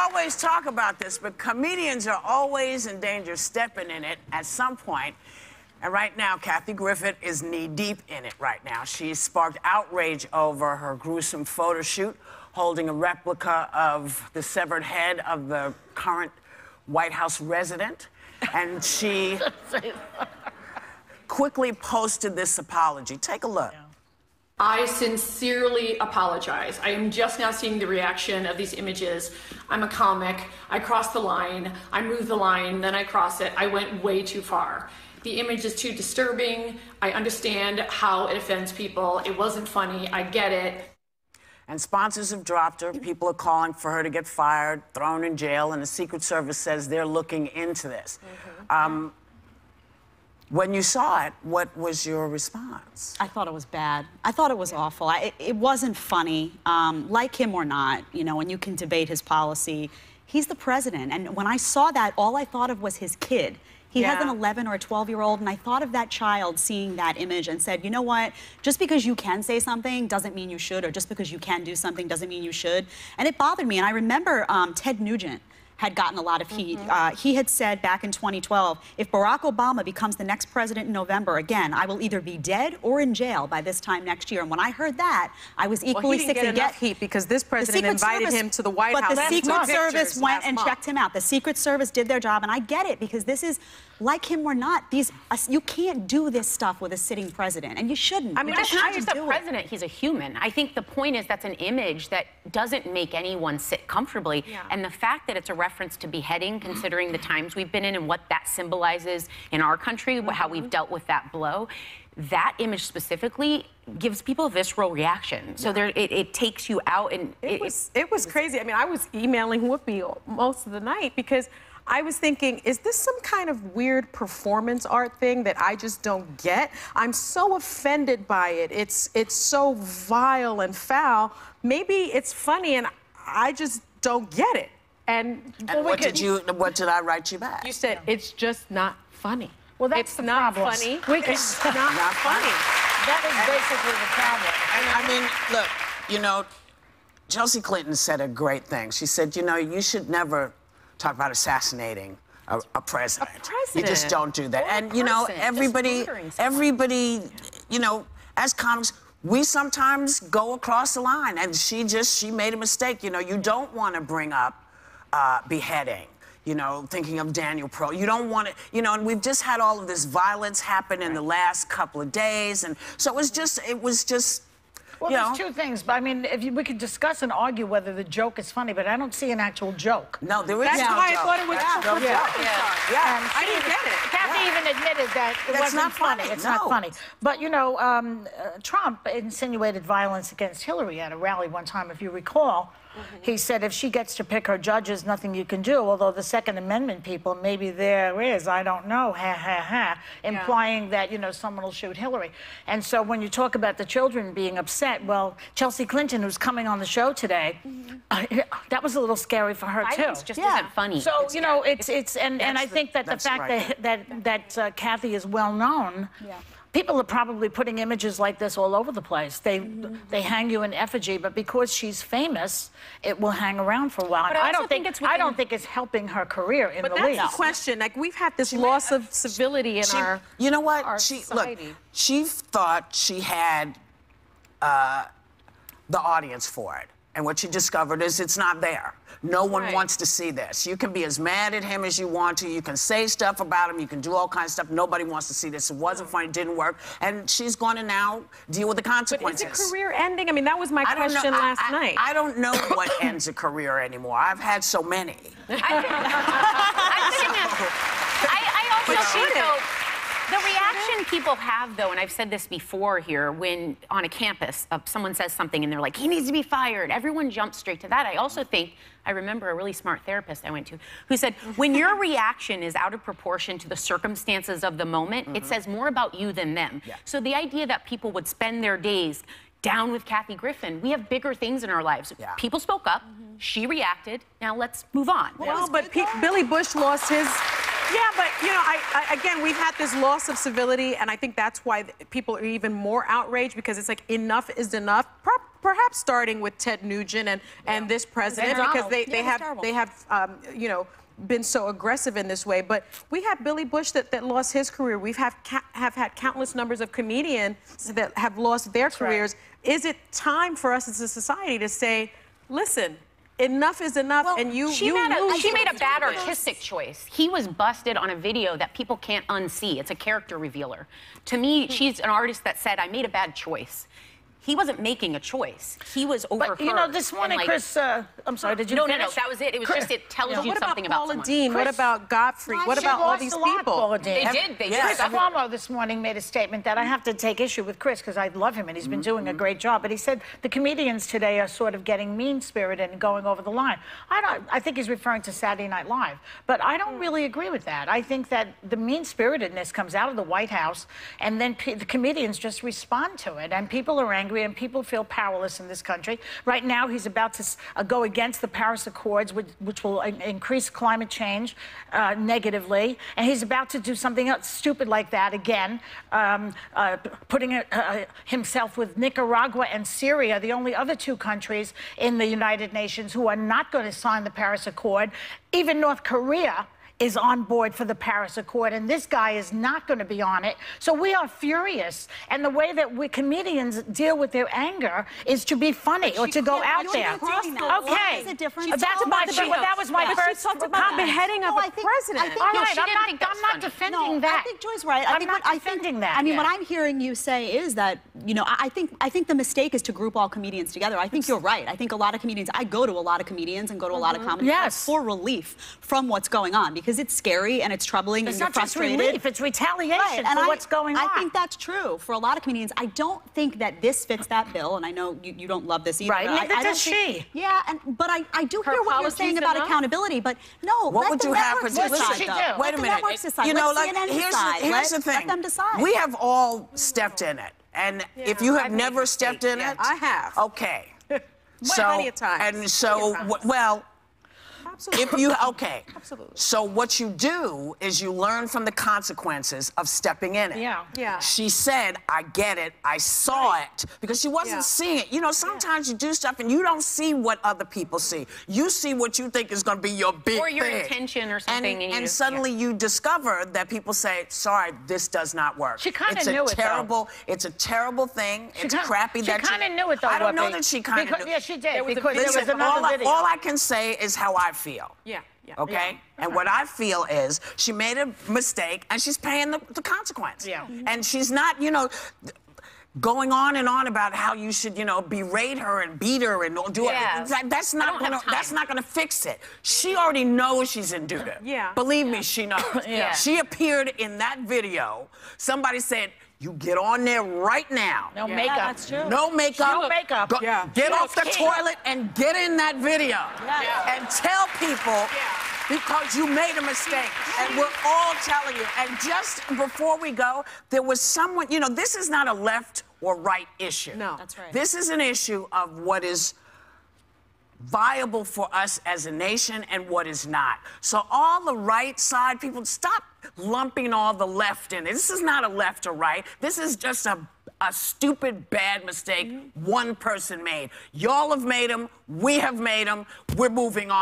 always talk about this, but comedians are always in danger of stepping in it at some point. And right now, Kathy Griffin is knee-deep in it right now. She's sparked outrage over her gruesome photo shoot, holding a replica of the severed head of the current White House resident. And she quickly posted this apology. Take a look. I sincerely apologize. I am just now seeing the reaction of these images. I'm a comic. I crossed the line. I moved the line, then I cross it. I went way too far. The image is too disturbing. I understand how it offends people. It wasn't funny. I get it. And sponsors have dropped her. People are calling for her to get fired, thrown in jail, and the Secret Service says they're looking into this. When you saw it, what was your response? I thought it was bad. I thought it was awful. It wasn't funny. Like him or not, you know, and you can debate his policy, he's the president. And when I saw that, all I thought of was his kid. He has an 11 or a 12-year-old, and I thought of that child seeing that image and said, you know what, just because you can say something doesn't mean you should, or just because you can do something doesn't mean you should. And it bothered me, and I remember Ted Nugent had gotten a lot of heat. He had said back in 2012, if Barack Obama becomes the next president in November, again, I will either be dead or in jail by this time next year. And when I heard that, I was equally sick to get heat because this president invited him to the White House. But the Secret Service went and checked him out. The Secret Service did their job, and I get it, because this is, like him or not, you can't do this stuff with a sitting president, and you shouldn't. I mean, it's not just a president, he's a human. I think the point is that's an image that doesn't make anyone sit comfortably. And the fact that it's a reference to beheading, considering the times we've been in and what that symbolizes in our country, how we've dealt with that blow, that image specifically gives people a visceral reaction. So it takes you out, and it was crazy. I mean, I was emailing Whoopi most of the night because I was thinking, is this some kind of weird performance art thing that I just don't get? I'm so offended by it. It's so vile and foul. Maybe it's funny and I just don't get it. And what did I write you back? You said it's just not funny. Well, that's the problem. It's not funny. It's not funny. That is basically the problem. I mean, look, you know, Chelsea Clinton said a great thing. She said, you know, you should never talk about assassinating a president. You just don't do that. And, you know, everybody, you know, as comics, we sometimes go across the line. And she made a mistake. You know, you don't want to bring up beheading. You know, thinking of Daniel Pearl. You don't want to, you know, and we've just had all of this violence happen in the last couple of days. And so it was just, well, there's two things. But I mean, we could discuss and argue whether the joke is funny, but I don't see an actual joke. No, there is no joke. That's why I thought it was I didn't get it. Kathy even admitted that it wasn't funny. It's not funny. But, you know, Trump insinuated violence against Hillary at a rally one time, if you recall. He said if she gets to pick her judges, nothing you can do. Although the Second Amendment people, maybe there is, I don't know, ha, ha, ha, implying that, you know, someone will shoot Hillary. And so when you talk about the children being upset, well, Chelsea Clinton, who's coming on the show today, that was a little scary for her, too. Violence just isn't funny. So, you know, and I think that the fact that Kathy is well known, people are probably putting images like this all over the place. They hang you in effigy, but because she's famous, it will hang around for a while. But I don't think it's helping her career in the least. But that's the question. Like, we've had this loss of civility in our You know what? Our society. Look, she thought she had the audience for it. And what she discovered is it's not there. No one wants to see this. You can be as mad at him as you want to. You can say stuff about him. You can do all kinds of stuff. Nobody wants to see this. It wasn't funny. It didn't work. And she's going to now deal with the consequences. But is it career ending? I mean, that was my question last night. I don't know what ends a career anymore. I've had so many. I also think, though, the reaction people have, though, and I've said this before here, when on a campus someone says something and they're like, he needs to be fired, everyone jumps straight to that. I also think, I remember a really smart therapist I went to who said, when your reaction is out of proportion to the circumstances of the moment, it says more about you than them. So the idea that people would spend their days down with Kathy Griffin, we have bigger things in our lives. People spoke up, she reacted, now let's move on. Well, but Billy Bush lost his... Yeah, but, you know, again, we've had this loss of civility, and I think that's why people are even more outraged, because it's like enough is enough. perhaps starting with Ted Nugent and this president, because they have you know, been so aggressive in this way. But we have Billy Bush that lost his career. We've have had countless numbers of comedians that have lost their careers. Right. Is it time for us as a society to say, listen, enough is enough, and she made a bad artistic choice. He was busted on a video that people can't unsee. It's a character revealer. To me, she's an artist that said, I made a bad choice. He wasn't making a choice. He was over her. You know, this morning, like, Chris, I'm sorry, did you No, that was it. It was Chris, just, it tells you something about someone. What about Paula Dean? What about Godfrey? What about all these people? They did. Chris Cuomo this morning made a statement that I have to take issue with Chris, because I love him and he's been doing a great job. But he said the comedians today are sort of getting mean-spirited and going over the line. I think he's referring to Saturday Night Live. But I don't really agree with that. I think that the mean-spiritedness comes out of the White House, and then the comedians just respond to it. And people are angry, and people feel powerless in this country. Right now, he's about to go against the Paris Accords, which will increase climate change negatively. And he's about to do something else stupid like that again, putting himself with Nicaragua and Syria, the only other two countries in the United Nations who are not going to sign the Paris Accord. Even North Korea is on board for the Paris Accord, and this guy is not going to be on it. So we are furious, and the way that we comedians deal with their anger is to be funny or to go out there. Okay, that was my first. She talked about the beheading of a president. All right, I'm not defending that. I think Joy's right. I'm not defending that. I mean, what I'm hearing you say is that, you know, I think the mistake is to group all comedians together. I think you're right. I think a lot of comedians. I go to a lot of comedians and go to a lot of comedy clubs for relief from what's going on, because it's scary and it's troubling and you're frustrated. It's not just relief, it's retaliation for what's going on. I think that's true for a lot of comedians. I don't think that this fits that bill, and I know you don't love this either. Right, neither does she. Yeah, but I do hear what you're saying about accountability, but no, what would you have for decide? Wait a minute. You know, like, here's the thing. Let them decide. We have all stepped in it, and if you have never stepped in it, I have. Okay. Plenty of times. And so, well. Absolutely. Absolutely. So what you do is you learn from the consequences of stepping in it. Yeah. She said, I get it, I saw it, because she wasn't seeing it. You know, sometimes you do stuff and you don't see what other people see. You see what you think is going to be your big thing. Or your intention or something. And suddenly you discover that people say, sorry, this does not work. She kind of knew it, though. It's a terrible thing. It's crappy that she kind of knew it, though. I don't know that she kind of knew. Yeah, she did. Because Listen, there was another video. All I can say is how I feel. Yeah. Okay? And what I feel is she made a mistake and she's paying the consequence. Yeah. And she's not, you know, going on and on about how you should, you know, berate her and beat her and do it. That's not gonna fix it. She already knows she's in doo-doo. Yeah. Believe me, she knows. She appeared in that video. Somebody said, you get on there right now. No makeup. That's true. No makeup. No makeup. Get off the toilet and get in that video. And tell people because you made a mistake. And we're all telling you. And just before we go, there was someone, you know, this is not a left or right issue. No. That's right. This is an issue of what is viable for us as a nation and what is not. So all the right side people, stop lumping all the left in it. This is not a left or right. This is just a stupid, bad mistake one person made. Y'all have made them. We have made them. We're moving on.